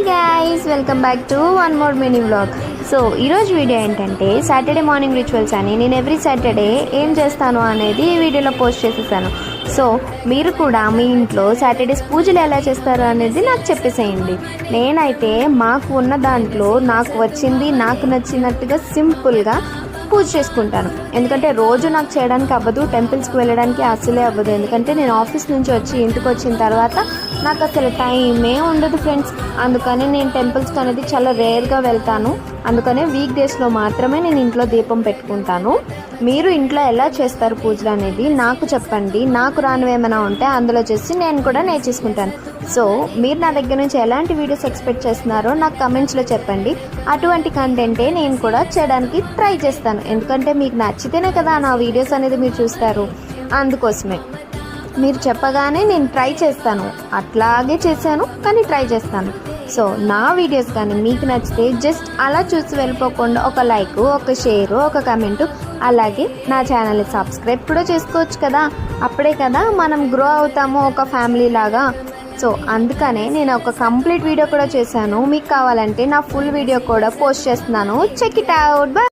Guys, welcome back to one more mini vlog. So ఈరోజు video ఏంటంటే Saturday morning rituals అని నేను every Saturday ఏం చేస్తాను అనేది ఈ వీడియోలో పోస్ట్ చేసేసాను. సో మీరు కూడా మీ ఇంట్లో సాటర్డేస్ పూజలు ఎలా చేస్తారు అనేది నాకు చెప్పేసేయండి. నేనైతే మాకు ఉన్న దాంట్లో నాకు వచ్చింది, నాకు నచ్చినట్టుగా సింపుల్గా పూజ చేసుకుంటాను. ఎందుకంటే రోజు నాకు చేయడానికి అవ్వదు, టెంపుల్స్కి వెళ్ళడానికి అసలే అవ్వదు. ఎందుకంటే నేను ఆఫీస్ నుంచి వచ్చి ఇంటికి వచ్చిన తర్వాత నాకు అసలు టైమే ఉండదు ఫ్రెండ్స్. అందుకని నేను టెంపుల్స్కి అనేది చాలా రేర్గా వెళ్తాను. అందుకనే వీక్ డేస్లో మాత్రమే నేను ఇంట్లో దీపం పెట్టుకుంటాను. మీరు ఇంట్లో ఎలా చేస్తారు పూజలు అనేది నాకు చెప్పండి. నాకు రానివి ఏమైనా ఉంటే అందులో చేసి నేను కూడా నేర్చేసుకుంటాను. సో మీరు నా దగ్గర నుంచి ఎలాంటి వీడియోస్ ఎక్స్పెక్ట్ చేస్తున్నారో నాకు కమెంట్స్లో చెప్పండి. అటువంటి కంటెంటే నేను కూడా చేయడానికి ట్రై చేస్తాను. ఎందుకంటే మీకు నచ్చితేనే కదా నా వీడియోస్ అనేది మీరు చూస్తారు. అందుకోసమే మీరు చెప్పగానే నేను ట్రై చేస్తాను. అట్లాగే చేశాను, కానీ ట్రై చేస్తాను. సో నా వీడియోస్ కానీ మీకు నచ్చితే జస్ట్ అలా చూసి వెళ్ళిపోకుండా ఒక లైక్, ఒక షేర్, ఒక కమెంట్, అలాగే నా ఛానల్ని సబ్స్క్రైబ్ కూడా చేసుకోవచ్చు కదా. అప్పుడే కదా మనం గ్రో అవుతాము ఒక ఫ్యామిలీ లాగా. సో అందుకనే నేను ఒక కంప్లీట్ వీడియో కూడా చేశాను. మీకు కావాలంటే నా ఫుల్ వీడియో కూడా పోస్ట్ చేస్తున్నాను. Check it out. బై.